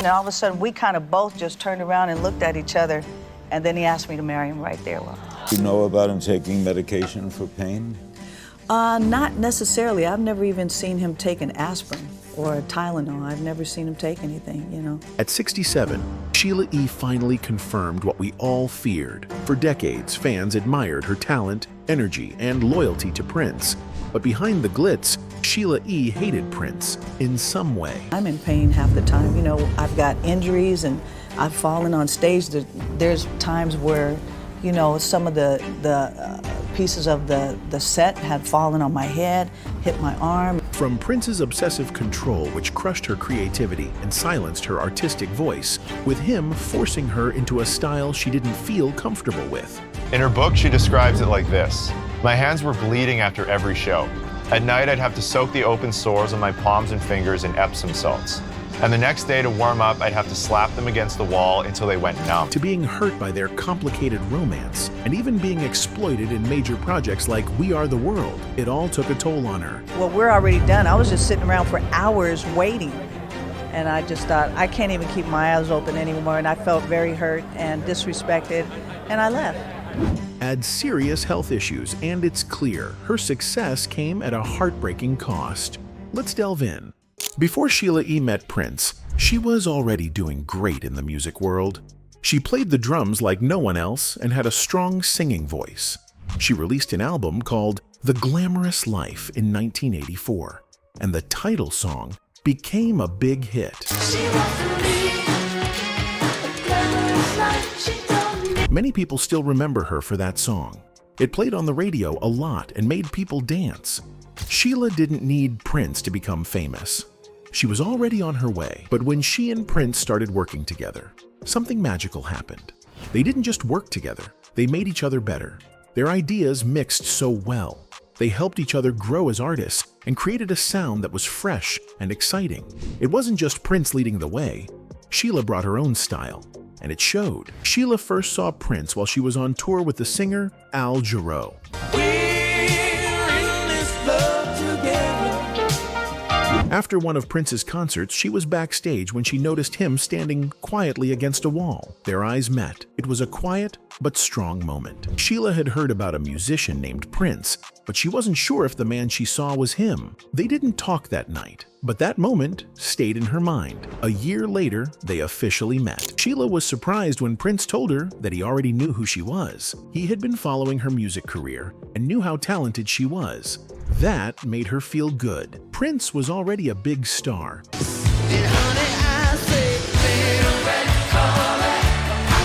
and all of a sudden we kind of both just turned around and looked at each other, and then he asked me to marry him right there. Well, You know about him taking medication for pain? not necessarily. I've never even seen him take an aspirin or a Tylenol. I've never seen him take anything, you know. At 67, Sheila E. finally confirmed what we all feared. For decades, fans admired her talent, energy, and loyalty to Prince. But behind the glitz, Sheila E. hated Prince in some way. I'm in pain half the time. You know, I've got injuries and I've fallen on stage. There's times where, you know, some of the pieces of the set had fallen on my head, hit my arm. From Prince's obsessive control, which crushed her creativity and silenced her artistic voice, with him forcing her into a style she didn't feel comfortable with. In her book, she describes it like this: "My hands were bleeding after every show. At night, I'd have to soak the open sores on my palms and fingers in Epsom salts. And the next day, to warm up, I'd have to slap them against the wall until they went numb." To being hurt by their complicated romance, and even being exploited in major projects like We Are the World, it all took a toll on her. Well, we're already done. I was just sitting around for hours waiting. And I just thought, I can't even keep my eyes open anymore. And I felt very hurt and disrespected, and I left. Add serious health issues, and it's clear her success came at a heartbreaking cost. Let's delve in. Before Sheila E. met Prince, she was already doing great in the music world. She played the drums like no one else and had a strong singing voice. She released an album called The Glamorous Life in 1984, and the title song became a big hit. Many people still remember her for that song. It played on the radio a lot and made people dance. Sheila didn't need Prince to become famous. She was already on her way, but when she and Prince started working together, something magical happened. They didn't just work together, they made each other better. Their ideas mixed so well. They helped each other grow as artists and created a sound that was fresh and exciting. It wasn't just Prince leading the way. Sheila brought her own style, and it showed. Sheila first saw Prince while she was on tour with the singer Al Jarreau. After one of Prince's concerts, she was backstage when she noticed him standing quietly against a wall. Their eyes met. It was a quiet but strong moment. Sheila had heard about a musician named Prince, but she wasn't sure if the man she saw was him. They didn't talk that night, but that moment stayed in her mind. A year later, they officially met. Sheila was surprised when Prince told her that he already knew who she was. He had been following her music career and knew how talented she was. That made her feel good. Prince was already a big star.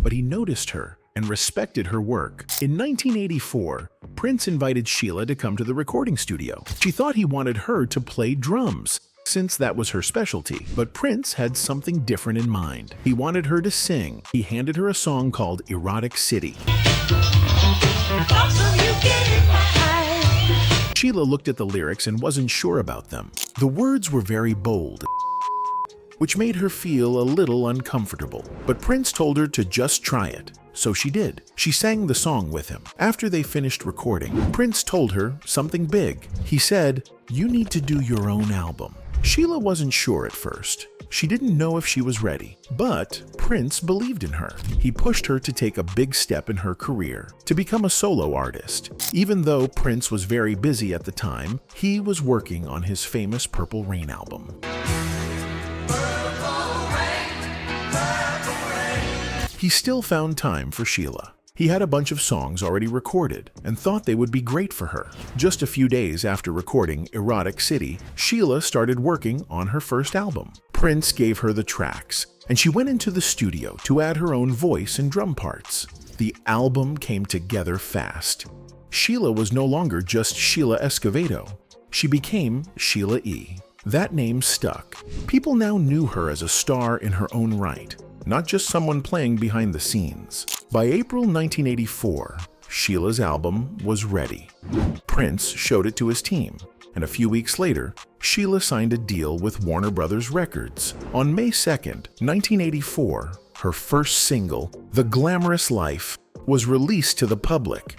But he noticed her and respected her work. In 1984, Prince invited Sheila to come to the recording studio. She thought he wanted her to play drums, since that was her specialty. But Prince had something different in mind. He wanted her to sing. He handed her a song called Erotic City. Sheila looked at the lyrics and wasn't sure about them. The words were very bold, which made her feel a little uncomfortable. But Prince told her to just try it, so she did. She sang the song with him. After they finished recording, Prince told her something big. He said, "You need to do your own album." Sheila wasn't sure at first. She didn't know if she was ready, but Prince believed in her. He pushed her to take a big step in her career, to become a solo artist. Even though Prince was very busy at the time, he was working on his famous Purple Rain album. He still found time for Sheila. He had a bunch of songs already recorded and thought they would be great for her. Just a few days after recording Erotic City, Sheila started working on her first album. Prince gave her the tracks, and she went into the studio to add her own voice and drum parts. The album came together fast. Sheila was no longer just Sheila Escovedo. She became Sheila E. That name stuck. People now knew her as a star in her own right, not just someone playing behind the scenes. By April 1984, Sheila's album was ready. Prince showed it to his team, and a few weeks later, Sheila signed a deal with Warner Brothers Records. On May 2nd, 1984, her first single, The Glamorous Life, was released to the public.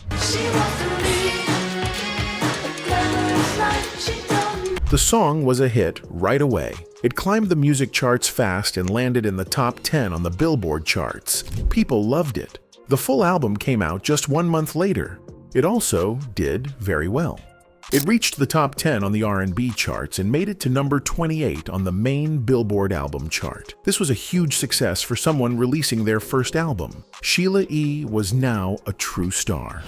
The song was a hit right away. It climbed the music charts fast and landed in the top 10 on the Billboard charts. People loved it. The full album came out just 1 month later. It also did very well. It reached the top 10 on the R&B charts and made it to number 28 on the main Billboard album chart. This was a huge success for someone releasing their first album. Sheila E. was now a true star.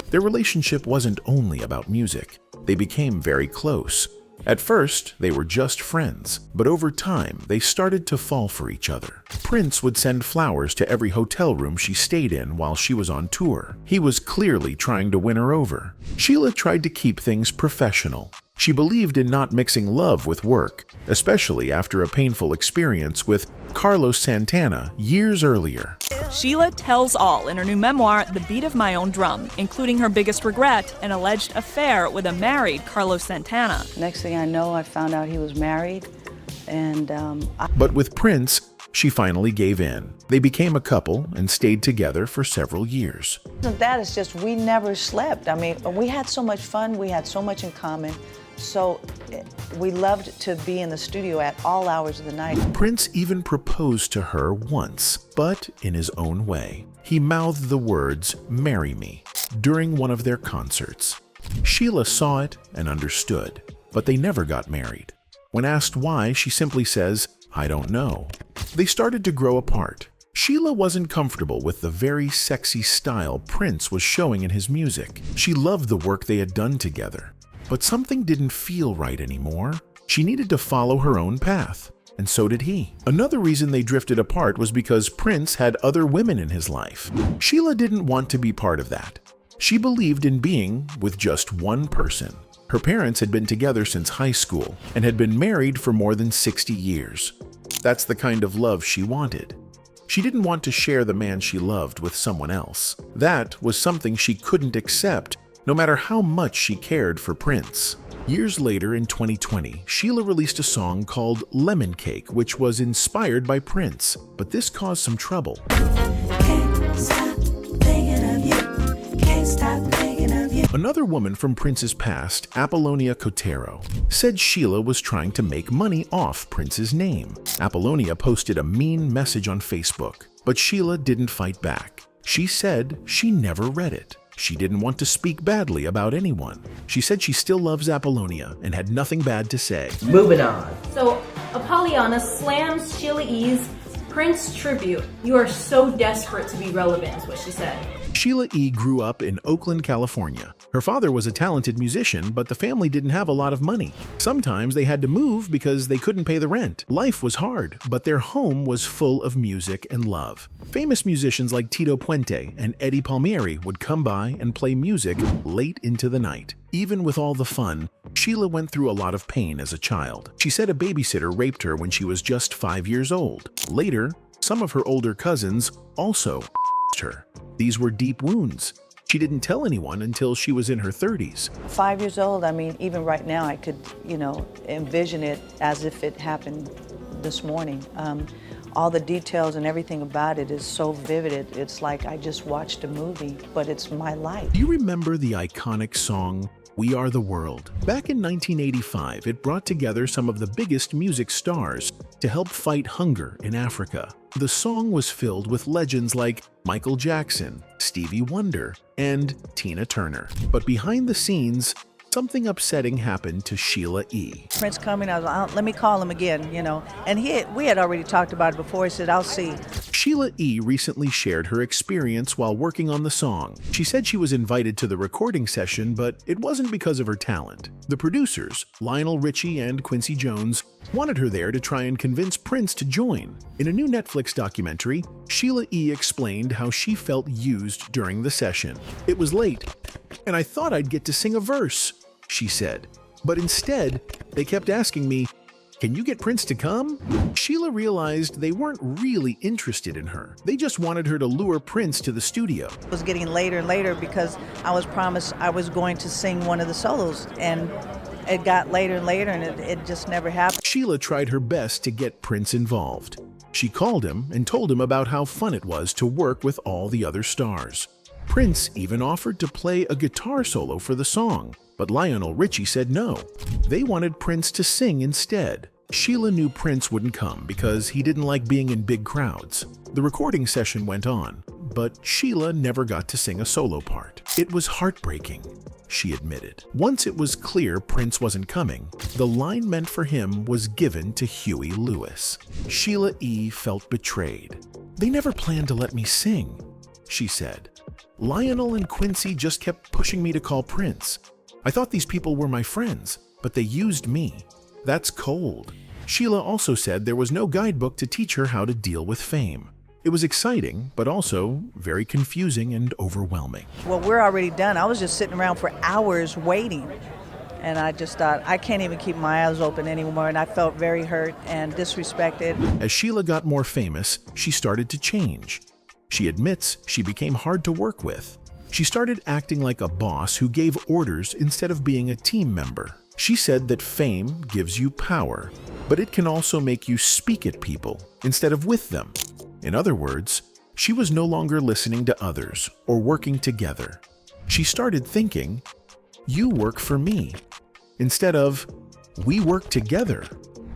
Their relationship wasn't only about music. They became very close. At first, they were just friends, but over time, they started to fall for each other. Prince would send flowers to every hotel room she stayed in while she was on tour. He was clearly trying to win her over. Sheila tried to keep things professional. She believed in not mixing love with work, especially after a painful experience with Carlos Santana years earlier. Sheila tells all in her new memoir, The Beat of My Own Drum, including her biggest regret, an alleged affair with a married Carlos Santana. Next thing I know, I found out he was married, and But with Prince, she finally gave in. They became a couple and stayed together for several years. that is just, we never slept. I mean, we had so much fun, we had so much in common. So we loved to be in the studio at all hours of the night. Prince even proposed to her once, but in his own way. He mouthed the words, "Marry me," during one of their concerts. Sheila saw it and understood, but they never got married. When asked why, she simply says, "I don't know." They started to grow apart. Sheila wasn't comfortable with the very sexy style Prince was showing in his music. She loved the work they had done together. But something didn't feel right anymore. She needed to follow her own path, and so did he. Another reason they drifted apart was because Prince had other women in his life. Sheila didn't want to be part of that. She believed in being with just one person. Her parents had been together since high school and had been married for more than 60 years. That's the kind of love she wanted. She didn't want to share the man she loved with someone else. That was something she couldn't accept, no matter how much she cared for Prince. Years later, in 2020, Sheila released a song called Lemon Cake, which was inspired by Prince, but this caused some trouble. Can't stop thinking of you. Can't stop thinking of you. Another woman from Prince's past, Apollonia Cotero, said Sheila was trying to make money off Prince's name. Apollonia posted a mean message on Facebook, but Sheila didn't fight back. She said she never read it. She didn't want to speak badly about anyone. She said she still loves Apollonia and had nothing bad to say. Moving on. So, Apollonia slams Sheila E's Prince tribute. You are so desperate to be relevant, is what she said. Sheila E. grew up in Oakland, California. Her father was a talented musician, but the family didn't have a lot of money. Sometimes they had to move because they couldn't pay the rent. Life was hard, but their home was full of music and love. Famous musicians like Tito Puente and Eddie Palmieri would come by and play music late into the night. Even with all the fun, Sheila went through a lot of pain as a child. She said a babysitter raped her when she was just 5 years old. Later, some of her older cousins also her. These were deep wounds. She didn't tell anyone until she was in her 30s. 5 years old, I mean, even right now, I could, envision it as if it happened this morning. All the details and everything about it is so vivid. It's like I just watched a movie, but it's my life. Do you remember the iconic song, We Are the World? Back in 1985, it brought together some of the biggest music stars to help fight hunger in Africa. The song was filled with legends like Michael Jackson, Stevie Wonder, and Tina Turner. But behind the scenes, something upsetting happened to Sheila E. Prince coming, I was like, let me call him again, And we had already talked about it before. He said, I'll see. Sheila E. recently shared her experience while working on the song. She said she was invited to the recording session, but it wasn't because of her talent. The producers, Lionel Richie and Quincy Jones, wanted her there to try and convince Prince to join. In a new Netflix documentary, Sheila E. explained how she felt used during the session. It was late, and I thought I'd get to sing a verse, she said. But instead, they kept asking me, "Can you get Prince to come?" Sheila realized they weren't really interested in her. They just wanted her to lure Prince to the studio. It was getting later and later because I was promised I was going to sing one of the solos, and it got later and later, and it just never happened. Sheila tried her best to get Prince involved. She called him and told him about how fun it was to work with all the other stars. Prince even offered to play a guitar solo for the song, but Lionel Richie said no. They wanted Prince to sing instead. Sheila knew Prince wouldn't come because he didn't like being in big crowds. The recording session went on, but Sheila never got to sing a solo part. It was heartbreaking, she admitted. Once it was clear Prince wasn't coming, the line meant for him was given to Huey Lewis. Sheila E. felt betrayed. "They never planned to let me sing," she said. "Lionel and Quincy just kept pushing me to call Prince. I thought these people were my friends, but they used me. That's cold." Sheila also said there was no guidebook to teach her how to deal with fame. It was exciting, but also very confusing and overwhelming. Well, we're already done. I was just sitting around for hours waiting. And I just thought, I can't even keep my eyes open anymore. And I felt very hurt and disrespected. As Sheila got more famous, she started to change. She admits she became hard to work with. She started acting like a boss who gave orders instead of being a team member. She said that fame gives you power, but it can also make you speak at people instead of with them. In other words, she was no longer listening to others or working together. She started thinking, "You work for me," instead of, "We work together."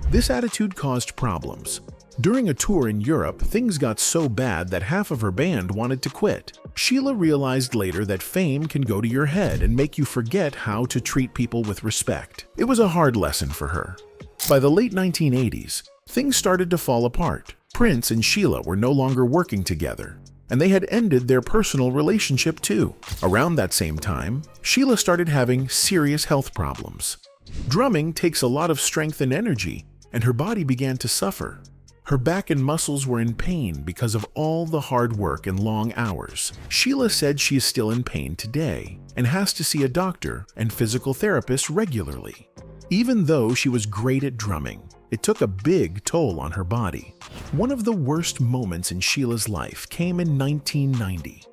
This attitude caused problems. During a tour in Europe, things got so bad that half of her band wanted to quit. Sheila realized later that fame can go to your head and make you forget how to treat people with respect. It was a hard lesson for her. By the late 1980s, things started to fall apart. Prince and Sheila were no longer working together, and they had ended their personal relationship too. Around that same time, Sheila started having serious health problems. Drumming takes a lot of strength and energy, and her body began to suffer. Her back and muscles were in pain because of all the hard work and long hours. Sheila said she is still in pain today and has to see a doctor and physical therapist regularly. Even though she was great at drumming, it took a big toll on her body. One of the worst moments in Sheila's life came in 1990.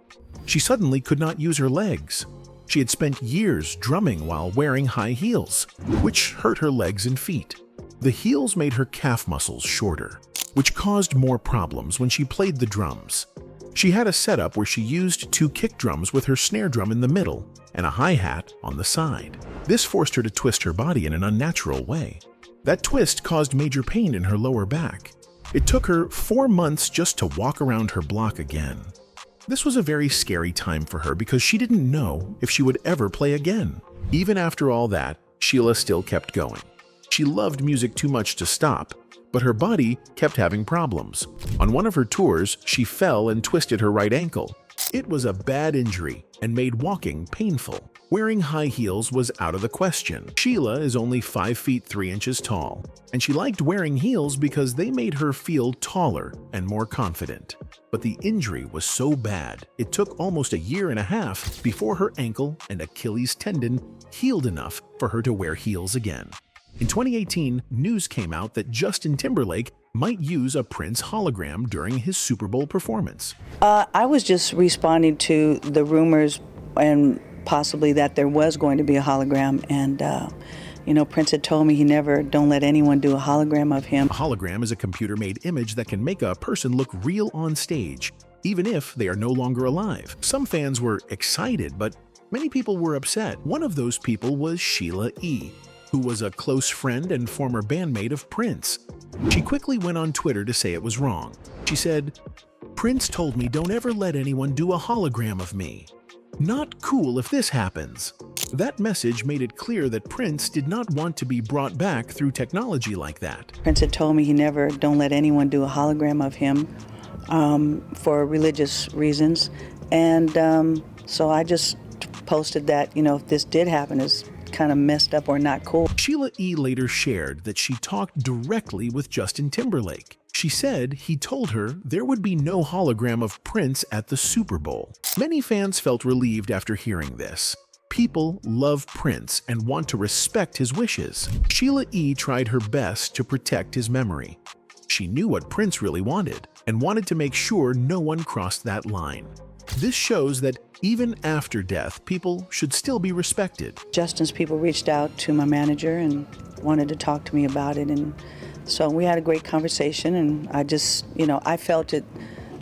She suddenly could not use her legs. She had spent years drumming while wearing high heels, which hurt her legs and feet. The heels made her calf muscles shorter, which caused more problems when she played the drums. She had a setup where she used two kick drums with her snare drum in the middle and a hi-hat on the side. This forced her to twist her body in an unnatural way. That twist caused major pain in her lower back. It took her 4 months just to walk around her block again. This was a very scary time for her because she didn't know if she would ever play again. Even after all that, Sheila still kept going. She loved music too much to stop, but her body kept having problems. On one of her tours, she fell and twisted her right ankle. It was a bad injury and made walking painful. Wearing high heels was out of the question. Sheila is only 5 feet 3 inches tall, and she liked wearing heels because they made her feel taller and more confident. But the injury was so bad, it took almost a year and a half before her ankle and Achilles tendon healed enough for her to wear heels again. In 2018, news came out that Justin Timberlake might use a Prince hologram during his Super Bowl performance. I was just responding to the rumors and possibly that there was going to be a hologram. And, Prince had told me don't let anyone do a hologram of him. A hologram is a computer-made image that can make a person look real on stage, even if they are no longer alive. Some fans were excited, but many people were upset. One of those people was Sheila E., who was a close friend and former bandmate of Prince. She quickly went on Twitter to say it was wrong. She said, "Prince told me don't ever let anyone do a hologram of me. Not cool if this happens." That message made it clear that Prince did not want to be brought back through technology like that. Prince had told me don't let anyone do a hologram of him for religious reasons. And so I just posted that, if this did happen, it's kind of messed up or not cool. Sheila E. later shared that she talked directly with Justin Timberlake. She said he told her there would be no hologram of Prince at the Super Bowl. Many fans felt relieved after hearing this. People love Prince and want to respect his wishes. Sheila E. tried her best to protect his memory. She knew what Prince really wanted and wanted to make sure no one crossed that line. This shows that even after death, people should still be respected. Justin's people reached out to my manager and wanted to talk to me about it. And so we had a great conversation, and I just, I felt it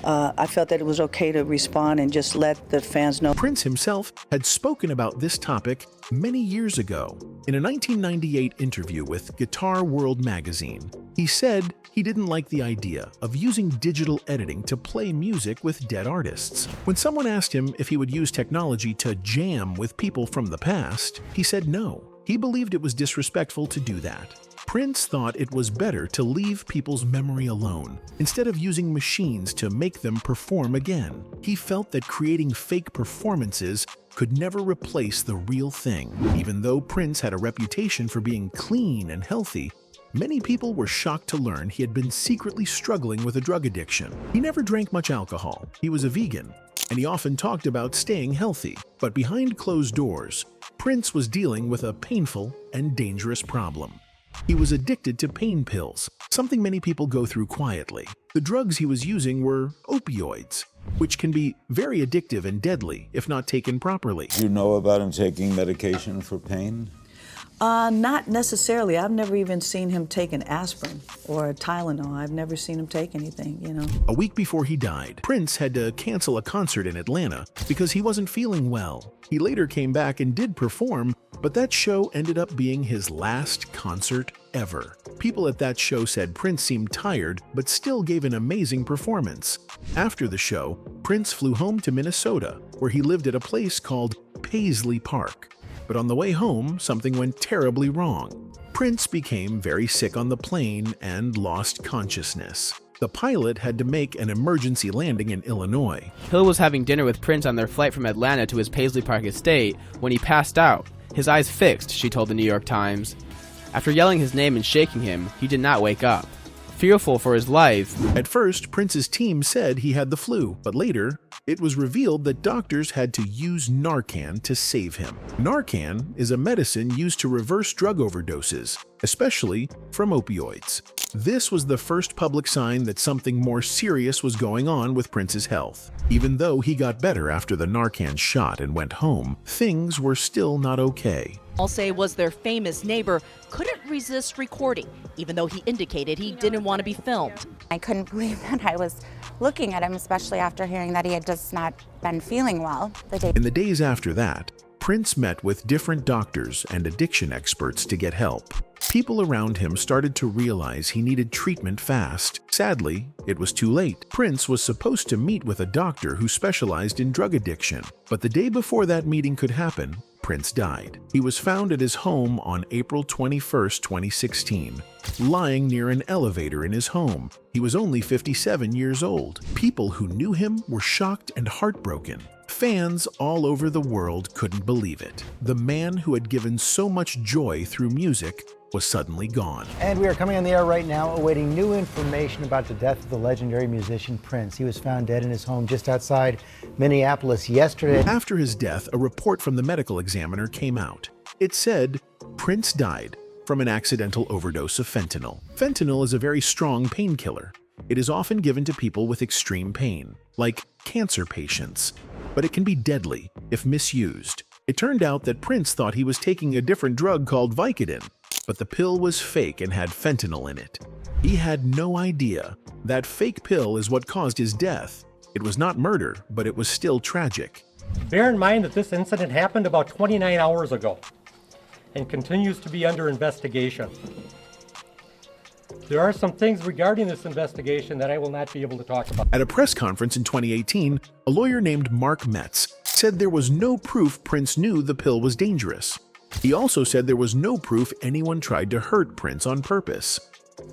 I felt that it was okay to respond and just let the fans know. Prince himself had spoken about this topic many years ago. In a 1998 interview with Guitar World magazine, he said he didn't like the idea of using digital editing to play music with dead artists. When someone asked him if he would use technology to jam with people from the past, he said no. He believed it was disrespectful to do that. Prince thought it was better to leave people's memory alone, instead of using machines to make them perform again. He felt that creating fake performances could never replace the real thing. Even though Prince had a reputation for being clean and healthy, many people were shocked to learn he had been secretly struggling with a drug addiction. He never drank much alcohol, he was a vegan, and he often talked about staying healthy. But behind closed doors, Prince was dealing with a painful and dangerous problem. He was addicted to pain pills, something many people go through quietly. The drugs he was using were opioids, which can be very addictive and deadly if not taken properly. Do you know about him taking medication for pain? Not necessarily. I've never even seen him take an aspirin or a Tylenol. I've never seen him take anything, you know. A week before he died, Prince had to cancel a concert in Atlanta because he wasn't feeling well. He later came back and did perform, but that show ended up being his last concert ever. People at that show said Prince seemed tired, but still gave an amazing performance. After the show, Prince flew home to Minnesota, where he lived at a place called Paisley Park. But on the way home, something went terribly wrong. Prince became very sick on the plane and lost consciousness. The pilot had to make an emergency landing in Illinois. Hill was having dinner with Prince on their flight from Atlanta to his Paisley Park estate when he passed out, his eyes fixed, she told the New York Times. After yelling his name and shaking him, he did not wake up. Fearful for his life. At first, Prince's team said he had the flu, but later, it was revealed that doctors had to use Narcan to save him. Narcan is a medicine used to reverse drug overdoses, especially from opioids. This was the first public sign that something more serious was going on with Prince's health. Even though he got better after the Narcan shot and went home, things were still not okay. All say was their famous neighbor couldn't resist recording, even though he indicated he didn't want to be filmed. I couldn't believe that I was looking at him, especially after hearing that he had just not been feeling well. In the days after that, Prince met with different doctors and addiction experts to get help. People around him started to realize he needed treatment fast. Sadly, it was too late. Prince was supposed to meet with a doctor who specialized in drug addiction, but the day before that meeting could happen, Prince died. He was found at his home on April 21, 2016, lying near an elevator in his home. He was only 57 years old. People who knew him were shocked and heartbroken. Fans all over the world couldn't believe it. The man who had given so much joy through music was suddenly gone. And we are coming on the air right now awaiting new information about the death of the legendary musician Prince. He was found dead in his home just outside Minneapolis yesterday. After his death, a report from the medical examiner came out. It said Prince died from an accidental overdose of fentanyl. Fentanyl is a very strong painkiller. It is often given to people with extreme pain, like cancer patients, but it can be deadly if misused. It turned out that Prince thought he was taking a different drug called Vicodin, but the pill was fake and had fentanyl in it. He had no idea that fake pill is what caused his death. It was not murder, but it was still tragic. Bear in mind that this incident happened about 29 hours ago and continues to be under investigation. There are some things regarding this investigation that I will not be able to talk about. At a press conference in 2018, a lawyer named Mark Metz said there was no proof Prince knew the pill was dangerous. He also said there was no proof anyone tried to hurt Prince on purpose.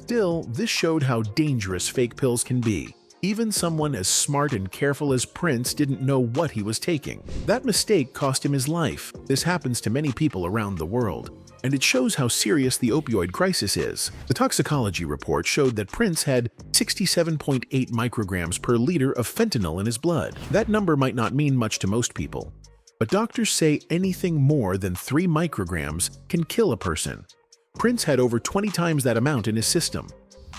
Still, this showed how dangerous fake pills can be. Even someone as smart and careful as Prince didn't know what he was taking. That mistake cost him his life. This happens to many people around the world, and it shows how serious the opioid crisis is. The toxicology report showed that Prince had 67.8 micrograms per liter of fentanyl in his blood. That number might not mean much to most people, but doctors say anything more than 3 micrograms can kill a person. Prince had over 20 times that amount in his system.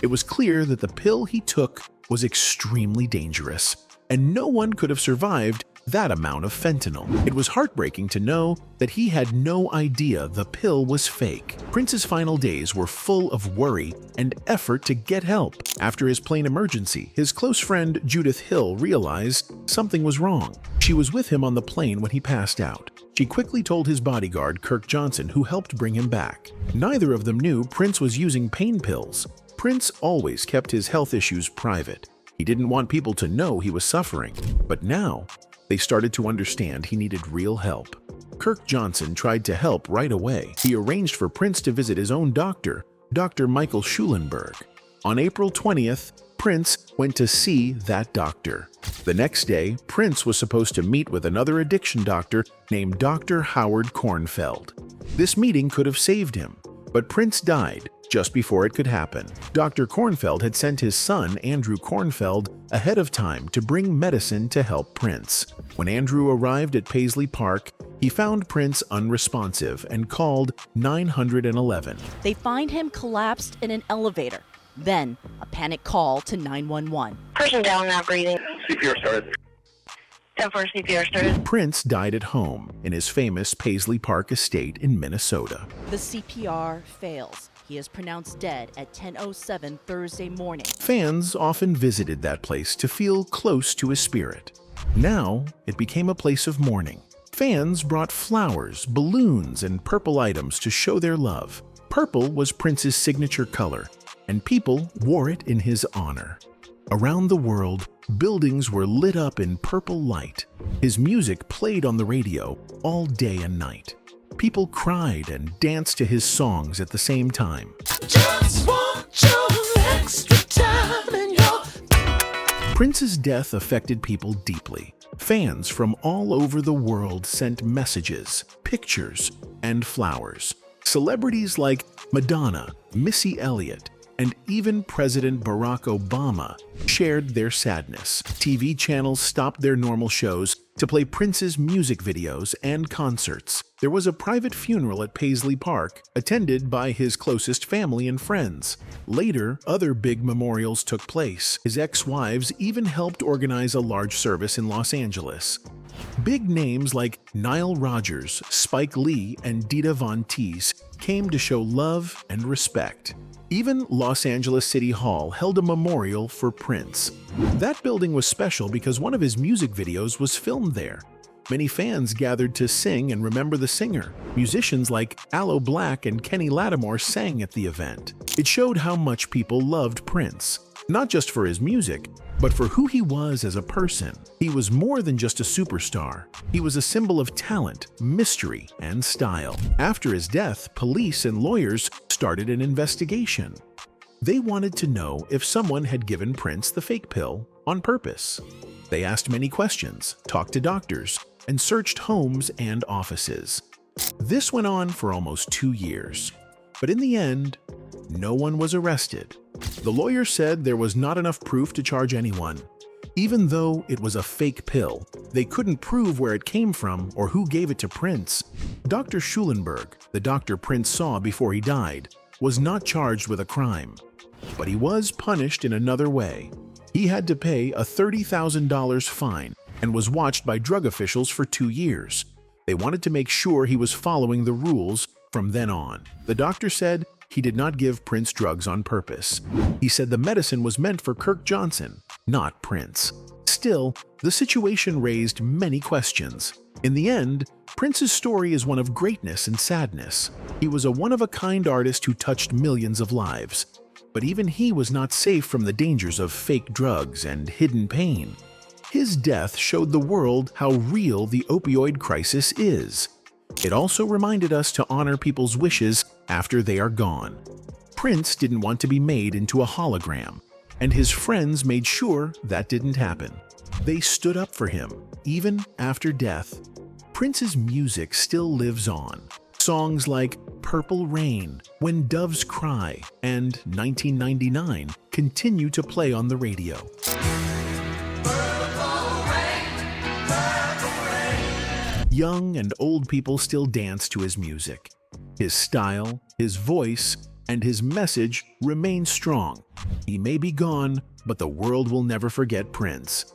It was clear that the pill he took was extremely dangerous, and no one could have survived that amount of fentanyl. It was heartbreaking to know that he had no idea the pill was fake. Prince's final days were full of worry and effort to get help. After his plane emergency, his close friend Judith Hill realized something was wrong. She was with him on the plane when he passed out. She quickly told his bodyguard, Kirk Johnson, who helped bring him back. Neither of them knew Prince was using pain pills. Prince always kept his health issues private. He didn't want people to know he was suffering. But now, they started to understand he needed real help. Kirk Johnson tried to help right away. He arranged for Prince to visit his own doctor, Dr. Michael Schulenberg. On April 20th, Prince went to see that doctor. The next day, Prince was supposed to meet with another addiction doctor named Dr. Howard Kornfeld. This meeting could have saved him, but Prince died just before it could happen. Dr. Kornfeld had sent his son, Andrew Kornfeld, ahead of time to bring medicine to help Prince. When Andrew arrived at Paisley Park, he found Prince unresponsive and called 911. They find him collapsed in an elevator. Then, a panic call to 911. Person down, not breathing. CPR started. 10-4 CPR started. Prince died at home in his famous Paisley Park estate in Minnesota. The CPR fails. He is pronounced dead at 10:07 Thursday morning. Fans often visited that place to feel close to his spirit. Now, it became a place of mourning. Fans brought flowers, balloons, and purple items to show their love. Purple was Prince's signature color, and people wore it in his honor. Around the world, buildings were lit up in purple light. His music played on the radio all day and night. People cried and danced to his songs at the same time. Just want your extra time and your... Prince's death affected people deeply. Fans from all over the world sent messages, pictures, and flowers. Celebrities like Madonna, Missy Elliott, and even President Barack Obama shared their sadness. TV channels stopped their normal shows to play Prince's music videos and concerts. There was a private funeral at Paisley Park, attended by his closest family and friends. Later, other big memorials took place. His ex-wives even helped organize a large service in Los Angeles. Big names like Nile Rodgers, Spike Lee, and Dita Von Teese came to show love and respect. Even Los Angeles City Hall held a memorial for Prince. That building was special because one of his music videos was filmed there. Many fans gathered to sing and remember the singer. Musicians like Aloe Blacc and Kenny Lattimore sang at the event. It showed how much people loved Prince, not just for his music, but for who he was as a person. He was more than just a superstar. He was a symbol of talent, mystery, and style. After his death, police and lawyers started an investigation. They wanted to know if someone had given Prince the fake pill on purpose. They asked many questions, talked to doctors, and searched homes and offices. This went on for almost 2 years. But in the end, no one was arrested. The lawyer said there was not enough proof to charge anyone. Even though it was a fake pill, they couldn't prove where it came from or who gave it to Prince. Dr. Schulenberg, the doctor Prince saw before he died, was not charged with a crime. But he was punished in another way. He had to pay a $30,000 fine and was watched by drug officials for 2 years. They wanted to make sure he was following the rules from then on. The doctor said he did not give Prince drugs on purpose. He said the medicine was meant for Kirk Johnson, not Prince. Still, the situation raised many questions. In the end, Prince's story is one of greatness and sadness. He was a one-of-a-kind artist who touched millions of lives. But even he was not safe from the dangers of fake drugs and hidden pain. His death showed the world how real the opioid crisis is. It also reminded us to honor people's wishes after they are gone. Prince didn't want to be made into a hologram, and his friends made sure that didn't happen. They stood up for him, even after death. Prince's music still lives on. Songs like Purple Rain, When Doves Cry, and 1999 continue to play on the radio. Young and old people still dance to his music. His style, his voice, and his message remain strong. He may be gone, but the world will never forget Prince.